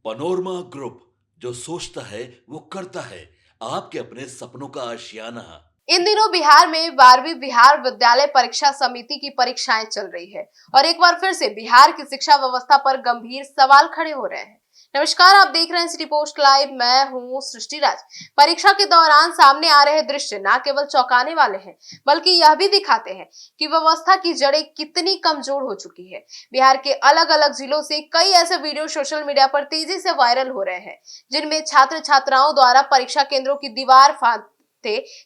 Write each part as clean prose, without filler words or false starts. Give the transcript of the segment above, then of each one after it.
Panorama group, जो सोचता है वो करता है। आपके अपने सपनों का आशियाना। इन दिनों बिहार में 12वीं बिहार विद्यालय परीक्षा समिति की परीक्षाएं चल रही है और एक बार फिर से बिहार की शिक्षा व्यवस्था पर गंभीर सवाल खड़े हो रहे हैं। नमस्कार, आप देख रहे हैं सिटी पोस्ट लाइव। मैं हूं सृष्टि राज। परीक्षा के दौरान सामने आ रहे दृश्य न केवल चौंकाने वाले हैं, बल्कि यह भी दिखाते हैं कि व्यवस्था की जड़ें कितनी कमजोर हो चुकी है। बिहार के अलग अलग जिलों से कई ऐसे वीडियो सोशल मीडिया पर तेजी से वायरल हो रहे हैं, जिनमें छात्र छात्राओं द्वारा परीक्षा केंद्रों की दीवार फांद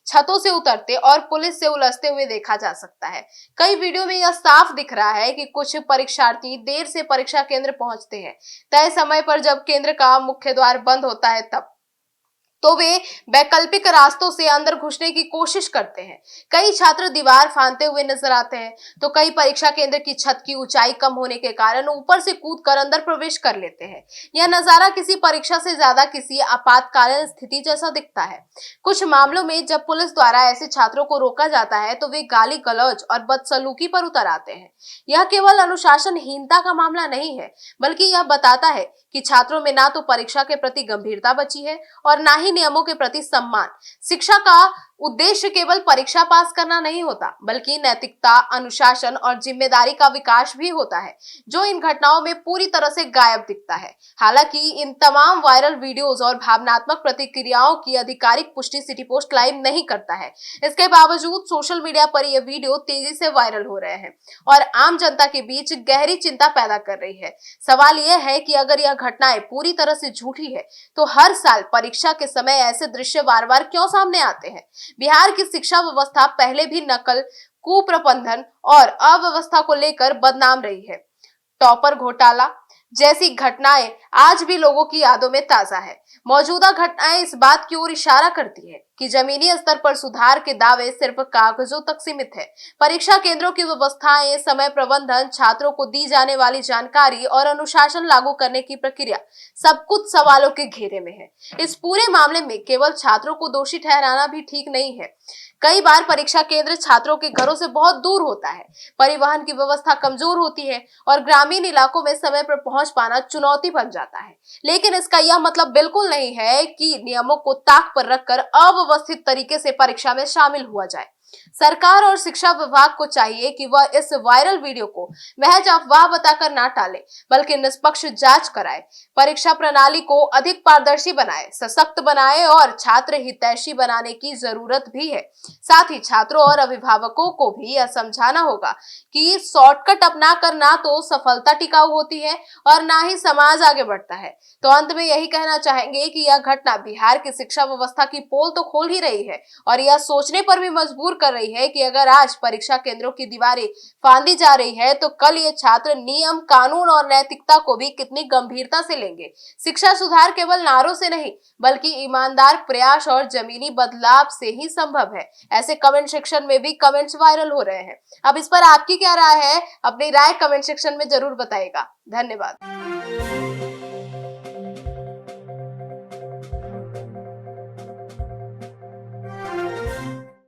छतों से उतरते और पुलिस से उलझते हुए देखा जा सकता है। कई वीडियो में यह साफ दिख रहा है कि कुछ परीक्षार्थी देर से परीक्षा केंद्र पहुंचते हैं। तय समय पर जब केंद्र का मुख्य द्वार बंद होता है तब तो वे वैकल्पिक रास्तों से अंदर घुसने की कोशिश करते हैं। कई छात्र दीवार फांदते हुए नजर आते हैं, तो कई परीक्षा केंद्र की छत की ऊंचाई कम होने के कारण ऊपर से कूदकर अंदर प्रवेश कर लेते हैं। यह नजारा किसी परीक्षा से ज्यादा किसी आपातकालीन स्थिति जैसा दिखता है। कुछ मामलों में जब पुलिस द्वारा ऐसे छात्रों को रोका जाता है तो वे गाली गलौज और बदसलूकी पर उतर आते हैं। यह केवल अनुशासनहीनता का मामला नहीं है, बल्कि यह बताता है कि छात्रों में ना तो परीक्षा के प्रति गंभीरता बची है और ना ही नियमों के प्रति सम्मान। शिक्षा का उद्देश्य केवल परीक्षा पास करना नहीं होता, बल्कि नैतिकता, अनुशासन और जिम्मेदारी का विकास भी होता है, जो इन घटनाओं में पूरी तरह से गायब दिखता है। हालांकि इन तमाम वायरल वीडियोस और भावनात्मक प्रतिक्रियाओं की आधिकारिक पुष्टि सिटी पोस्ट लाइव नहीं करता है। इसके बावजूद सोशल मीडिया पर यह वीडियो तेजी से वायरल हो रहे हैं और आम जनता के बीच गहरी चिंता पैदा कर रही है। सवाल यह है कि अगर यह घटनाएं पूरी तरह से झूठी है, तो हर साल परीक्षा के समय ऐसे दृश्य बार बार क्यों सामने आते हैं? बिहार की शिक्षा व्यवस्था पहले भी नकल, कुप्रबंधन और अव्यवस्था को लेकर बदनाम रही है। टॉपर घोटाला जैसी घटनाएं आज भी लोगों की यादों में ताजा है। मौजूदा घटनाएं इस बात की ओर इशारा करती है कि जमीनी स्तर पर सुधार के दावे सिर्फ कागजों तक सीमित है। परीक्षा केंद्रों की व्यवस्थाएं, समय प्रबंधन, छात्रों को दी जाने वाली जानकारी और अनुशासन लागू करने की प्रक्रिया, सब कुछ सवालों के घेरे में है। इस पूरे मामले में केवल छात्रों को दोषी ठहराना भी ठीक नहीं है। कई बार परीक्षा केंद्र छात्रों के घरों से बहुत दूर होता है, परिवहन की व्यवस्था कमजोर होती है और ग्रामीण इलाकों में समय पर पहुंच पाना चुनौती बन जाता है। लेकिन इसका यह मतलब बिल्कुल नहीं है कि नियमों को ताक पर रखकर अव्यवस्थित तरीके से परीक्षा में शामिल हुआ जाए। सरकार और शिक्षा विभाग को चाहिए कि वह इस वायरल वीडियो को महज अफवाह बताकर ना टाले, बल्कि निष्पक्ष जांच कराए, परीक्षा प्रणाली को अधिक पारदर्शी बनाए, सशक्त बनाए और छात्र हितैषी बनाने की जरूरत भी है। साथ ही छात्रों और अभिभावकों को भी यह समझाना होगा कि शॉर्टकट अपनाकर ना तो सफलता टिकाऊ होती है और ना ही समाज आगे बढ़ता है। तो अंत में यही कहना चाहेंगे कि यह घटना बिहार की शिक्षा व्यवस्था की पोल तो खोल ही रही है और यह सोचने पर भी मजबूर कर रही है कि अगर आज परीक्षा केंद्रों की दीवारें फांदी जा रही है, तो कल ये छात्र नियम, कानून और नैतिकता को भी कितनी गंभीरता से लेंगे। शिक्षा सुधार केवल नारों से नहीं, बल्कि ईमानदार प्रयास और जमीनी बदलाव से ही संभव है। ऐसे कमेंट सेक्शन में भी कमेंट्स वायरल हो रहे हैं। अब इस पर आपकी क्या राय है? अपनी राय कमेंट सेक्शन में जरूर बताइएगा। धन्यवाद।